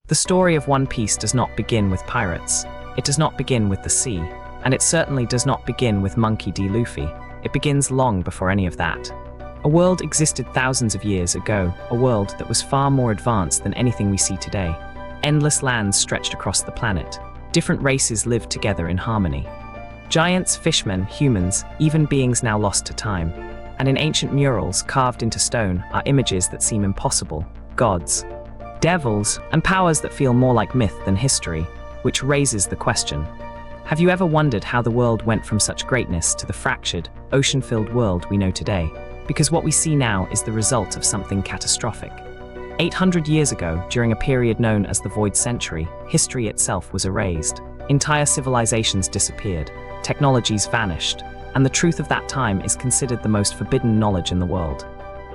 The story of One Piece does not begin with pirates. It does not begin with the sea. And it certainly does not begin with Monkey D. Luffy. It begins long before any of that. A world existed thousands of years ago, a world that was far more advanced than anything we see today. Endless lands stretched across the planet. Different races lived together in harmony. Giants, fishmen, humans, even beings now lost to time. And in ancient murals carved into stone are images that seem impossible, gods, devils, and powers that feel more like myth than history, which raises the question. Have you ever wondered how the world went from such greatness to the fractured, ocean-filled world we know today? Because what we see now is the result of something catastrophic. 800 years ago, during a period known as the Void Century, history itself was erased. Entire civilizations disappeared, technologies vanished, and the truth of that time is considered the most forbidden knowledge in the world.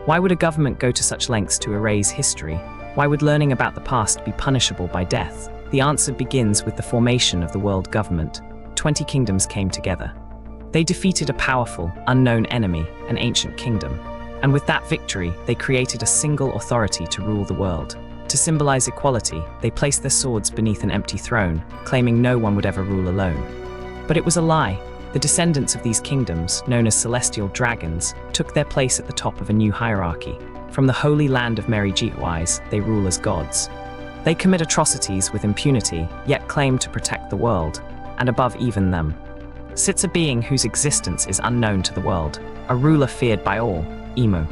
Why would a government go to such lengths to erase history? Why would learning about the past be punishable by death? The answer begins with the formation of the world government. 20 kingdoms came together. They defeated a powerful, unknown enemy, an ancient kingdom. And with that victory, they created a single authority to rule the world. To symbolize equality, they placed their swords beneath an empty throne, claiming no one would ever rule alone. But it was a lie. The descendants of these kingdoms, known as celestial dragons, took their place at the top of a new hierarchy. From the holy land of Merijitwise, they rule as gods. They commit atrocities with impunity, yet claim to protect the world, and above even them sits a being whose existence is unknown to the world, a ruler feared by all, Emu.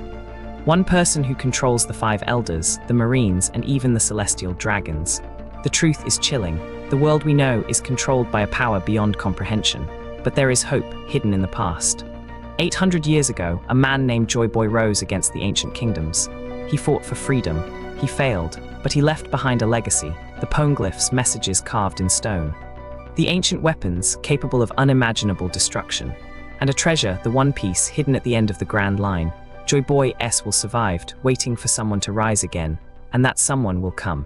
One person who controls the 5 elders, the marines, and even the celestial dragons. The truth is chilling. The world we know is controlled by a power beyond comprehension, but there is hope hidden in the past. 800 years ago, a man named Joy Boy rose against the ancient kingdoms. He fought for freedom. He failed, but he left behind a legacy, the poneglyphs, messages carved in stone. The ancient weapons, capable of unimaginable destruction. And a treasure, the One Piece, hidden at the end of the Grand Line. Joy Boy S will survived, waiting for someone to rise again, and that someone will come.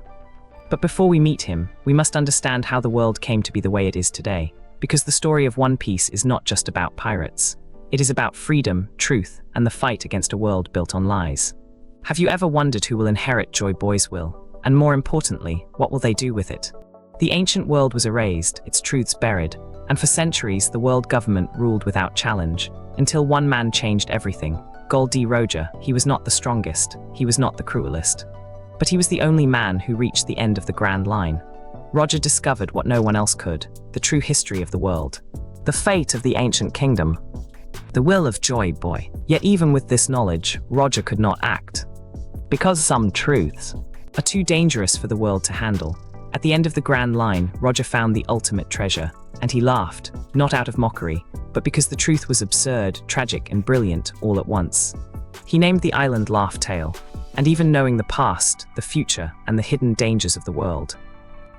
But before we meet him, we must understand how the world came to be the way it is today, because the story of One Piece is not just about pirates. It is about freedom, truth, and the fight against a world built on lies. Have you ever wondered who will inherit Joy Boy's will? And more importantly, what will they do with it? The ancient world was erased, its truths buried, and for centuries the world government ruled without challenge, until one man changed everything. Gol D. Roger. He was not the strongest, he was not the cruelest. But he was the only man who reached the end of the Grand Line. Roger discovered what no one else could, the true history of the world. The fate of the ancient kingdom. The will of Joy Boy. Yet even with this knowledge, Roger could not act. Because some truths are too dangerous for the world to handle. At the end of the Grand Line, Roger found the ultimate treasure, and he laughed, not out of mockery, but because the truth was absurd, tragic, and brilliant all at once. He named the island Laugh Tale, and even knowing the past, the future, and the hidden dangers of the world,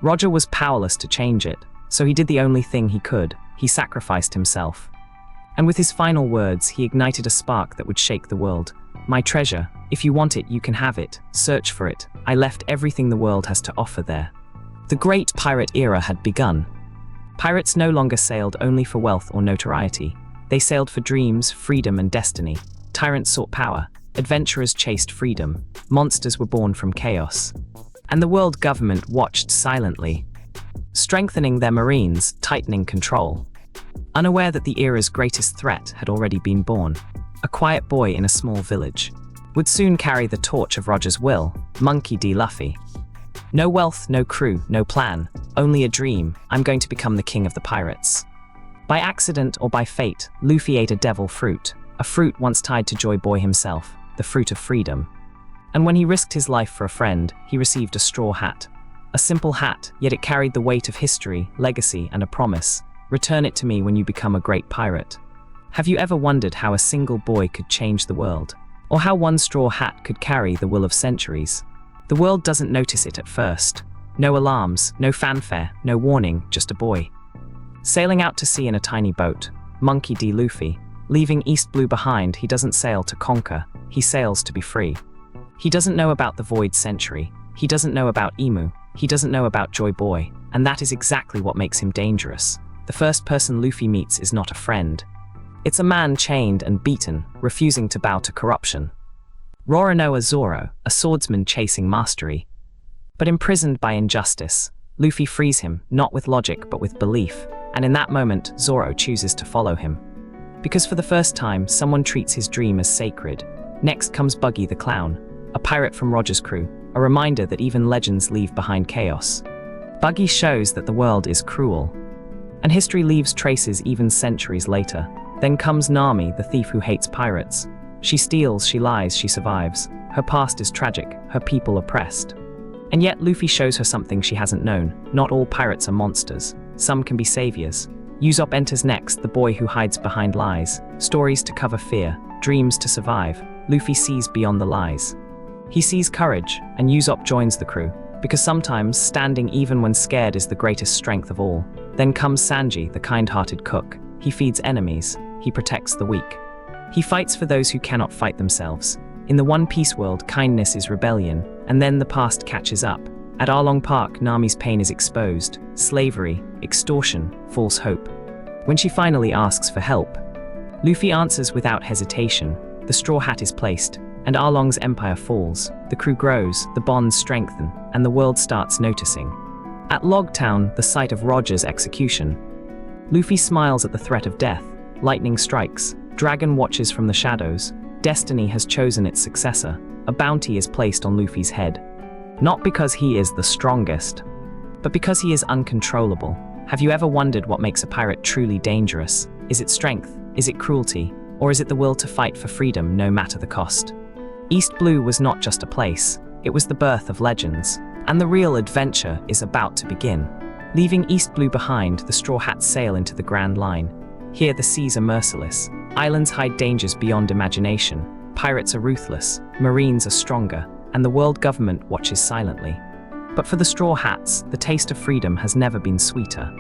Roger was powerless to change it, so he did the only thing he could. He sacrificed himself. And with his final words, he ignited a spark that would shake the world. My treasure, if you want it, you can have it. Search for it. I left everything the world has to offer there. The great pirate era had begun. Pirates no longer sailed only for wealth or notoriety. They sailed for dreams, freedom, and destiny. Tyrants sought power. Adventurers chased freedom. Monsters were born from chaos. And the world government watched silently, strengthening their marines, tightening control. Unaware that the era's greatest threat had already been born, a quiet boy in a small village would soon carry the torch of Roger's will, Monkey D. Luffy. No wealth, no crew, no plan, only a dream. I'm going to become the king of the pirates. By accident or by fate, Luffy ate a devil fruit, a fruit once tied to Joy Boy himself, the fruit of freedom. And when he risked his life for a friend, he received a straw hat. A simple hat, yet it carried the weight of history, legacy, and a promise. Return it to me when you become a great pirate. Have you ever wondered how a single boy could change the world? Or how one straw hat could carry the will of centuries? The world doesn't notice it at first. No alarms, no fanfare, no warning, just a boy sailing out to sea in a tiny boat, Monkey D. Luffy. Leaving East Blue behind, he doesn't sail to conquer, he sails to be free. He doesn't know about the Void Century, he doesn't know about Emu, he doesn't know about Joy Boy, and that is exactly what makes him dangerous. The first person Luffy meets is not a friend. It's a man chained and beaten, refusing to bow to corruption. Roronoa Zoro, a swordsman chasing mastery. But imprisoned by injustice, Luffy frees him, not with logic but with belief, and in that moment, Zoro chooses to follow him. Because for the first time, someone treats his dream as sacred. Next comes Buggy the Clown, a pirate from Roger's crew, a reminder that even legends leave behind chaos. Buggy shows that the world is cruel, and history leaves traces even centuries later. Then comes Nami, the thief who hates pirates. She steals, she lies, she survives. Her past is tragic, her people oppressed. And yet Luffy shows her something she hasn't known. Not all pirates are monsters. Some can be saviors. Usopp enters next, the boy who hides behind lies. Stories to cover fear, dreams to survive. Luffy sees beyond the lies. He sees courage, and Usopp joins the crew. Because sometimes, standing even when scared is the greatest strength of all. Then comes Sanji, the kind-hearted cook. He feeds enemies. He protects the weak. He fights for those who cannot fight themselves. In the One Piece world, kindness is rebellion, and then the past catches up. At Arlong Park, Nami's pain is exposed. Slavery, extortion, false hope. When she finally asks for help, Luffy answers without hesitation. The straw hat is placed, and Arlong's empire falls. The crew grows, the bonds strengthen, and the world starts noticing. At Logtown, the site of Roger's execution, Luffy smiles at the threat of death. Lightning strikes. Dragon watches from the shadows. Destiny has chosen its successor. A bounty is placed on Luffy's head. Not because he is the strongest, but because he is uncontrollable. Have you ever wondered what makes a pirate truly dangerous? Is it strength? Is it cruelty? Or is it the will to fight for freedom no matter the cost? East Blue was not just a place, it was the birth of legends. And the real adventure is about to begin. Leaving East Blue behind, the Straw Hats sail into the Grand Line. Here the seas are merciless. Islands hide dangers beyond imagination. Pirates are ruthless, Marines are stronger, and the world government watches silently. But for the Straw Hats, the taste of freedom has never been sweeter.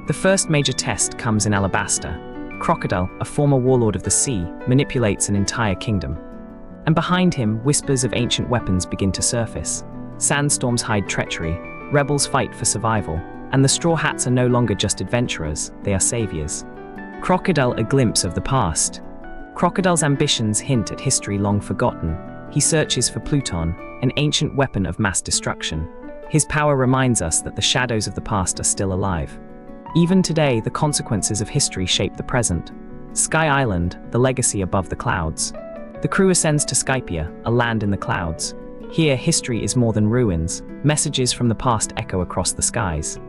The first major test comes in Alabasta. Crocodile, a former warlord of the sea, manipulates an entire kingdom. And behind him, whispers of ancient weapons begin to surface. Sandstorms hide treachery, rebels fight for survival, and the Straw Hats are no longer just adventurers, they are saviors. Crocodile, a glimpse of the past. Crocodile's ambitions hint at history long forgotten. He searches for Pluton, an ancient weapon of mass destruction. His power reminds us that the shadows of the past are still alive. Even today, the consequences of history shape the present. Sky Island, the legacy above the clouds. The crew ascends to Skypia, a land in the clouds. Here, history is more than ruins. Messages from the past echo across the skies.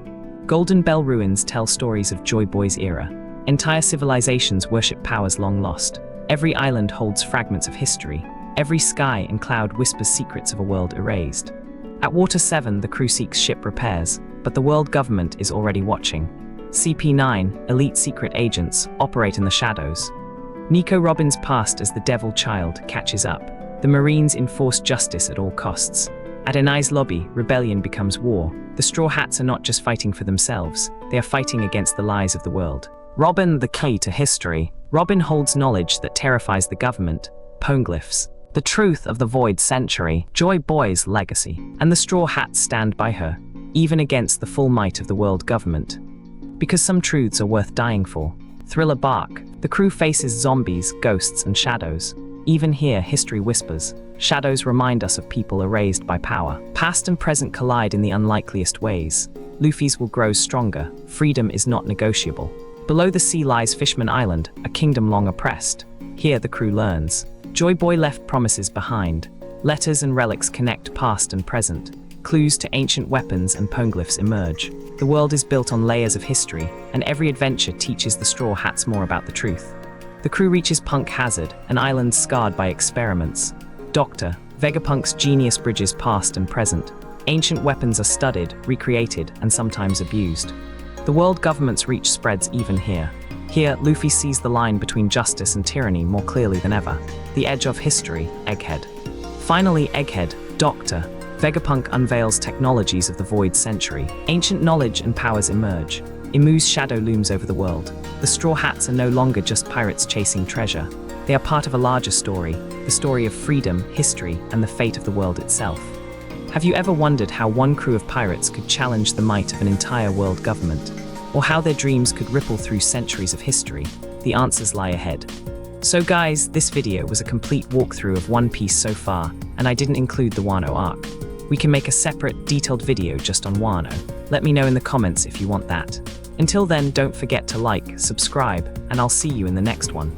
Golden Bell ruins tell stories of Joy Boy's era. Entire civilizations worship powers long lost. Every island holds fragments of history. Every sky and cloud whispers secrets of a world erased. At Water 7, the crew seeks ship repairs, but the world government is already watching. CP9, elite secret agents, operate in the shadows. Nico Robin's past as the devil child catches up. The Marines enforce justice at all costs. At Enai's lobby, rebellion becomes war. The Straw Hats are not just fighting for themselves, they are fighting against the lies of the world. Robin, the key to history. Robin holds knowledge that terrifies the government. Poneglyphs. The truth of the Void Century. Joy Boy's legacy. And the Straw Hats stand by her, even against the full might of the world government. Because some truths are worth dying for. Thriller Bark. The crew faces zombies, ghosts, and shadows. Even here, history whispers. Shadows remind us of people erased by power. Past and present collide in the unlikeliest ways. Luffy's will grow stronger. Freedom is not negotiable. Below the sea lies Fishman Island, a kingdom long oppressed. Here the crew learns. Joy Boy left promises behind. Letters and relics connect past and present. Clues to ancient weapons and poneglyphs emerge. The world is built on layers of history, and every adventure teaches the Straw Hats more about the truth. The crew reaches Punk Hazard, an island scarred by experiments. Doctor, Vegapunk's genius bridges past and present. Ancient weapons are studied, recreated, and sometimes abused. The world government's reach spreads even here. Here, Luffy sees the line between justice and tyranny more clearly than ever. The edge of history, Egghead. Finally, Egghead, Doctor. Vegapunk unveils technologies of the Void Century. Ancient knowledge and powers emerge. Imu's shadow looms over the world. The Straw Hats are no longer just pirates chasing treasure. They are part of a larger story, the story of freedom, history, and the fate of the world itself. Have you ever wondered how one crew of pirates could challenge the might of an entire world government? Or how their dreams could ripple through centuries of history? The answers lie ahead. So guys, this video was a complete walkthrough of One Piece so far, and I didn't include the Wano arc. We can make a separate, detailed video just on Wano. Let me know in the comments if you want that. Until then, don't forget to like, subscribe, and I'll see you in the next one.